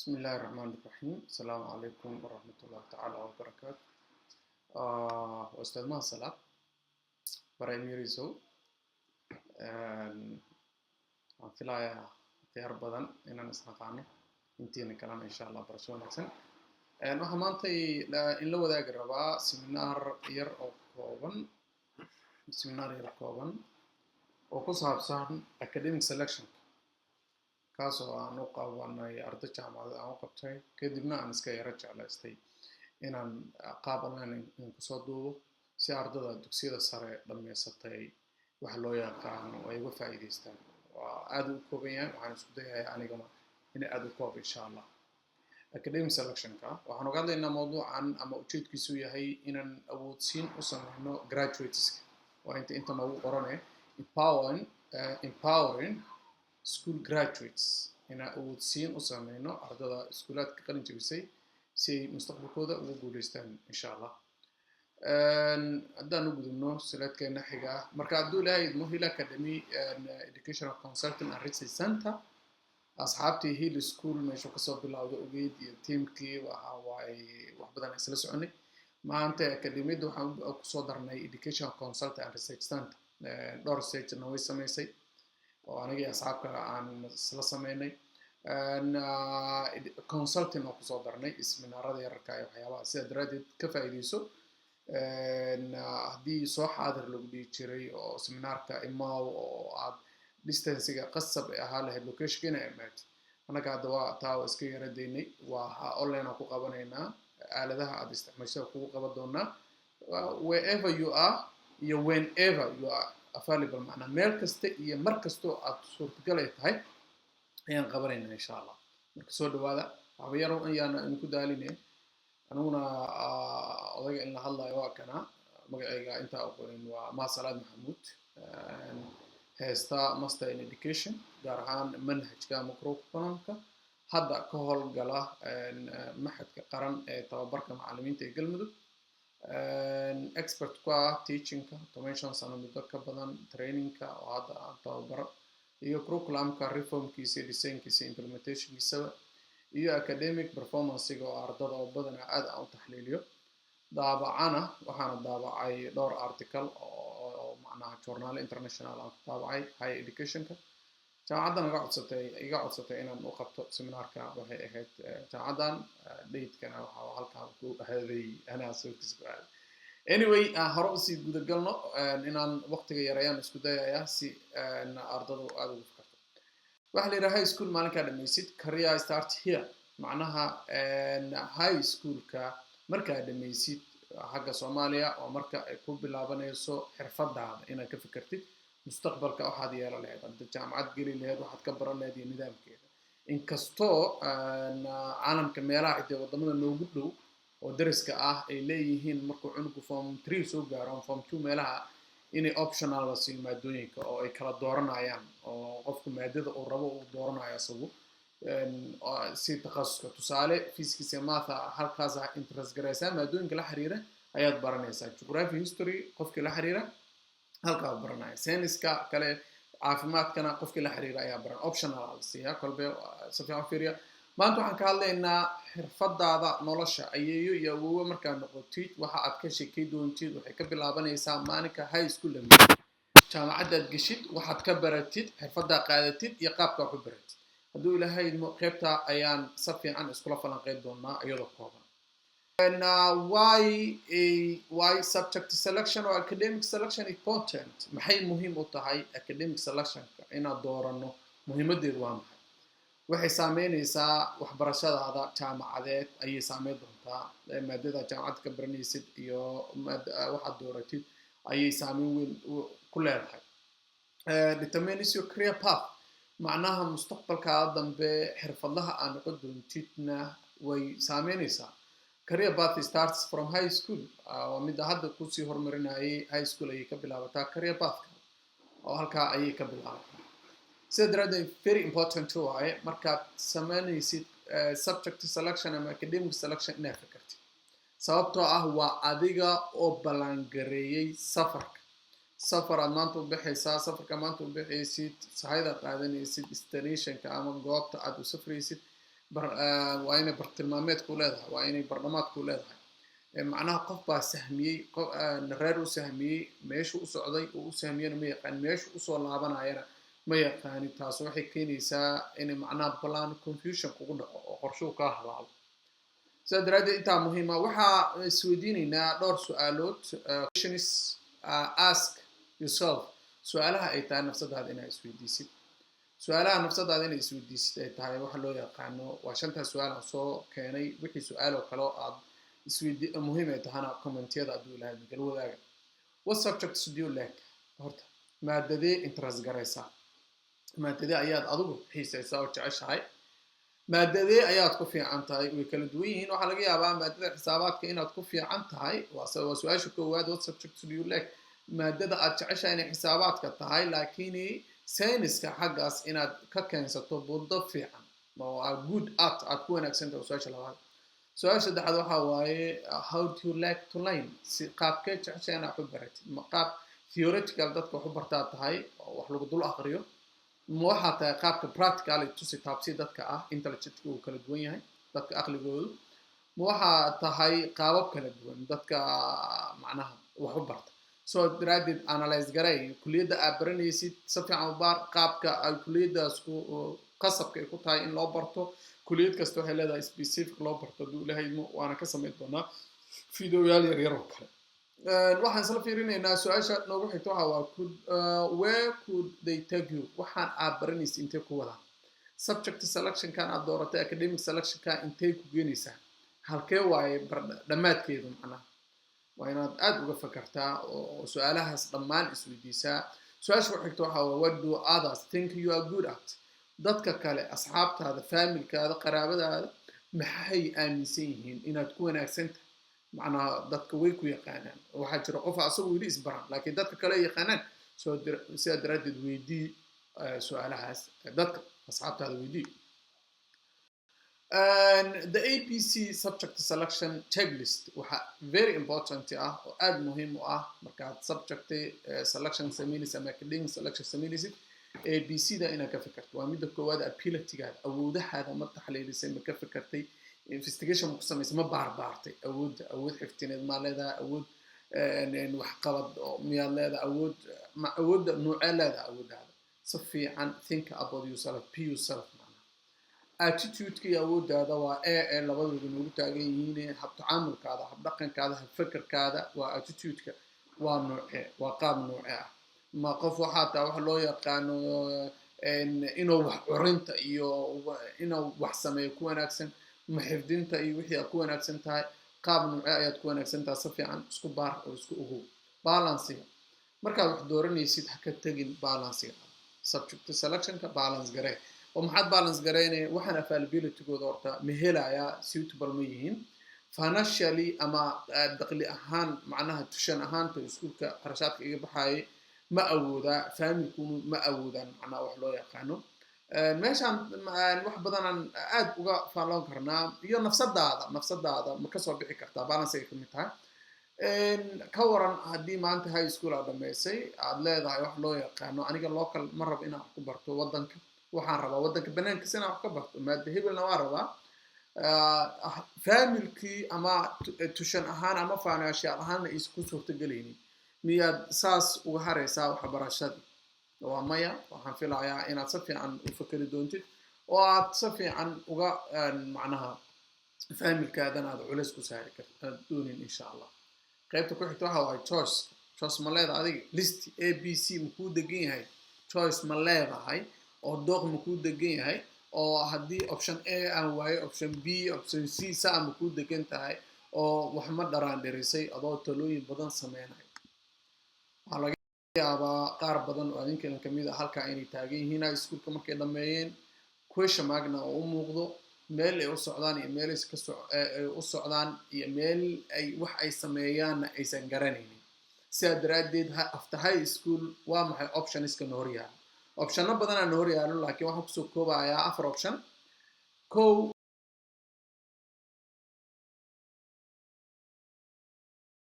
بسم الله الرحمن الرحيم. السلام عليكم ورحمة الله تعالى وبركاته. وأستاذ ما صلاة برايمري زو في لا خيار بدن إن نسمعنا إنتين كلام إن شاء الله برشلونة أحسن. waxaa maanta in la wadaagi rabaa seminar yar kooban oo ku saabsan academic selection kaasoo aan u qabanay arday jaamacadeed aan u qabtay kadibna aan iska yara jeclaystay inaan qaab online kusoo duubo si ardada dugsiyada sare dhammaysatay waxa loo yaqaano ay uga faa'iidaystaan. waa aad u kooban yahay, waxaan isku dayahay anigana inay aad u koobo insha allah. academic selectionka waxaan uga hadlaynaa mawduucan ama ujeedkiisu yahay inaan awoodsiin u sameyno graduateska. waa inta noogu qoranee empowering school graduates, inaan awoodsiin u sameyno ardada iskuulaadka qalin jabisay si ay mustaqbalkooda ugu guuleystaan insha allah. haddaan u gudubno silaadkeena xiga marka hadduu ilaahay idmo Hill Academy Educational Consulting and Research Center asxaabtii Hill School meesha kasoo bilowday ogeyd iyo teamkii waxa waaye wax badan isla soconay. maanta academiyada waxaan kusoo darnay Educational Consulting and Research Center. dhowr researchna way samaysay oo aniga asxaabka aan isla sameynay consulting oo kusoo darnay seminaarada yararka iyo waxyaabaha sida daraadeed ka faa'iideyso. haddii soo xaadir lagu dhihi jiray oo seminaarka imaaw oo aad distancega qasab ahaa lahayd locationkina imaad anaga hadda waa taa iska yara daynay. waa online ku qabanaynaa aaladaha aad isticmaashada kugu qaban doonaa wherever you are iyo whenever you are available, macnaa meel kasta iyo mar kastoo aad suurtagal ay tahay ayaan qabanaynaa insha allah. marka soo dhawaada waxba yar ayaan ku daalinay anuguna odayga in la hadlayo waa kana magacayga inta aqoonin waa Ma Salaad Maxamuud, heesta master in education gaar ahaan manhajka microeconomics hadda ka howlgala maxadka qaran ee tababarka macallimiinta ee Galmudug. expert ku ah teachingka automation sano muddo ka badan trainingka oo hadda aan tababaro iyo curriculumka reformkiisa designkiisa implementationkiisa iyo academic performancega oo ardada oo badan aad aan u taxliiliyo. daabacana waxaana daabacay dhowr article oo macnaha journal international aan daabacay higher educationka. jaamacadan iga codsatay inaan u qabto seminaarka waxay ahayd jaamacadan dheydkana waxaa halkaan ku ahaaday anaa soo kisbaa. anyway hore usii gudagalno inaan waqtiga yareeyaan isku dayayaa si ardadu aad ugu fikarto. waxa la yidhaha high school maalinkaa dhammaysid career start here, macnaha high schoolka markaa dhammaysid xagga Soomaaliya oo marka ay ku bilaabanayso xirfadaada inaad ka fikirtid mustaqbalka waxaad yeelan lahayd. hadda jaamacad geli lahayd waxaad ka baran lahayd iyo nidaamkeeda. inkastoo caalamka meelaha cidda wadamada noogu dhow oo dariska ah ay leeyihiin markuu cunugu form 3 soo gaaro form 2 meelaha inay optional la siiyo maadooyinka oo ay kala dooranayaan oo qofku maadada uu rabo uu dooranayo isagu si takhasuska. tusaale physics iyo math halkaas interest garaysaa maadooyinka la xiriira ayaad baranaysaa. geography history qofkii la xiriira halkaa baranaya. sayniska kale caafimaadkana qofkii la xiriira ayaa baran optional la siiyaa kolbe si fiican fiiriya. maanta waxaan ka hadlaynaa xirfadaada nolosha ayeeyo iyo awoowe markaa noqotid waxa aad ka sheekay doontid waxay ka bilaabanaysaa maalinka high school dhammayd jaamacadaad geshid waxaad ka baratid xirfadaa qaadatid iyo qaabka wax u baratid. hadduu ilaahay qaybta ayaan si fiican iskula falanqeyn doonaa iyadoo kooban. why subject selection or academic selection important? maxay muhiim u tahay academic selectionka inaad doorano? muhiimadeedu waa maxay? waxay saameynaysaa waxbarashadaada jaamacadeed ayay saameyn doontaa. maadada jaamacad ka baranaysid iyo waxaad dooratid ayay saameyn weyn ku leedahay. determines your career path, macnaha mustaqbalkaada dambe xirfadaha aad noqon doontidna way saameynaysaa. career path starts from high school. waa mid hadda kusii horumarinayay high school ayay ka bilaabataa career pathka oo halkaa ayay ka bilaabataa. sida daraadeed very important waaye markaad sameynaysid subject selection ama academic selection inaad fikirtid. sababtoo ah waa adiga oo balangareeyay safar aad maanta u bixaysaa. safarka maanta u bixaysid sahayda qaadanaysid destinationka ama goobta aad u safraysid waa inay bartilmaameed ku leedahay waa inay barnamaad ku leedahay macnaha qof baa sahmiyey reer u sahmiyey meeshu u socday oo u sahmiyana ma yaqaan meeshu usoo laabanayana ma yaqaani taas waxay keenaysaa inay macnaha plan confusion kugu dhaco oo qorshuhu kaa halaabo sidaa daraaddeed intaa muhiima waxaa isweydiinaynaa dhowr su-aalood questions ask yourself su-aalaha ay tahay nafsadaada inaad isweydiisid su-aalaha nafsadaada inay isweydiisid ay tahay waxa loo yaqaano waa shantaa su-aal aan soo keenay wixii su-aal oo kale oo aad muhiim ay tahana commentiyada hadduu ilahay gal wadaaga what subjects do you like horta maadadee interest garaysaa maadadee ayaad adigu xiisaysaa oo jeceshahay maadadee ayaad ku fiican tahay way kala duwan yihiin waxaa laga yaabaa maadada xisaabaadka inaad ku fiican tahay waa su-aasha koowaad what subjects do you like maadada aad jeceshahay inay xisaabaadka tahay laakiin sayniska xaggaas inaad ka keensato buddo fiican oo good art aad ku wanaagsan tahay su-aasha labaad su-aasha saddexaad waxaa waaye how do you like to learn si qaabkee jeceshahay inaad wax u baratid ma qaab theoretical dadka wax u bartaa tahay oo wax lagu dul aqriyo ma waxaa tahay qaabka practical tusi taabsi dadka ah intelligent uu kala duwan yahay dadka aqligoodu ma waxaa tahay qaabab kala duwan dadka macnaha wax u barta soo daraaddeed analyze garay kulliyadda aad baranaysid si fiican u baar qaabka ay kulliyaddaas qasabka ay ku tahay in loo barto kulliyad kasta waxay leedahay specific loo barto hadduu ilaahay waana ka samayn doonaa fideoyaal yaryar oo kale waxaan isla fiirinaynaa su-aasha noogu xigta waxa waa where could they take you waxaan aad baranaysa intee ku wadaan subject selectionkan aad dooratay academic selectionkan intee ku geenaysaa halkee waaye dhammaadkeedu macnaha waa inaad aad uga fakartaa oo su-aalahaas dhammaan isweydiisaa su-aasha ku xigta waxa waa what do others think you are good at dadka kale asxaabtaada familkaada qaraabadaada maxay aaminsan yihiin inaad ku wanaagsan tahay macnaha dadka way ku yaqaanaan waxaa jira qof asagu weli isbaran laakiin dadka kale yaqaanaan sidaa daraaddeed weydii su-aalahaas dadka asxaabtaada weydii the ABC subject selection checklist waxa very important ah oo aad muhiim u ah markaad subject selection samaynaysid ama academic selection samaynaysid ABCda inaad ka fikirto waa midda koowaad abilitygaada awoodahaada ma taxliilisay ma ka fikirtay investigation ku samaysay ma baarbaartay awood xiftineed ma leedahay awood waxqabad miyaad leedahay awoodda noocee leedahay awooddaada si fiican think about yourself be yourself attitude-ka iyo awooddaada waa labadooda noogu taagan yihiin hab tacaamulkaada hab dhaqankaada hab fikirkaada waa attitude-ka waa noocee waa qaab noocee ah ma qof waxaa taa waxa loo yaqaano inuu wax curinta iyo inuu wax sameeyo ku wanaagsan ma xifdinta iyo wixii aad ku wanaagsan tahay qaab noocee ayaad ku wanaagsan tahay si fiican isku baar oo isku ogow balancega markaad wax dooranaysid ha ka tegin balancega subject selectionka balance garee oo maxaad balance gareynaya waxaan availability-gooda horta ma helayaa suitable ma yihiin financially ama dakhli ahaan macnaha tushan ahaanta iskuulka qarashaadka iga baxaayay ma awoodaa familkunu ma awoodaan macnaha wax loo yaqaano meeshaan wax badanaan aad uga faalloon karnaa iyo nafsadaada ma kasoo bixi kartaa balance ay kamid tahay ka waran haddii maanta high school aad dhamaysay aad leedahay wax loo yaqaano aniga local ma rabo inaan wax ku barto waddanka waxaan rabaa waddanka banaankiisa inaan wax ka barto maada hebelna waa rabaa familkii ama tushan ahaan ama financial ahaanna aysan ku suurtagelaynin miyaad saas uga haraysaa waxbarashadii waa maya waxaan filayaa inaad si fiican u fakeri doontid oo aad si fiican uga macnaha familkaadana aad culays ku saari karta doonin insha allah qaybta ku xigta waxa waaye choice ma leedahay adiga list a b c ma kuu degan yahay choice ma leedahay oo dooq ma kuu degan yahay oo haddii option a aan waayo option b option c saa ma kuu degan tahay oo wax ma dharaan dhirisay adoo talooyin badan sameynayo waxaa laga yaabaa qaar badan oo adinkan kamid ah halkaa inay taagan yihiin high schoolka markay dhameeyeen question markna oo u muuqdo meel ay u socdaan iyo meel ay u socdaan iyo meel ay wax ay sameeyaanna aysan garanaynin sidaa daraaddeed after high school waa maxay optionska na hor yaalo optionno badanaa na hor yaalo laakiin waxaan kusoo koobayaa 4 option kow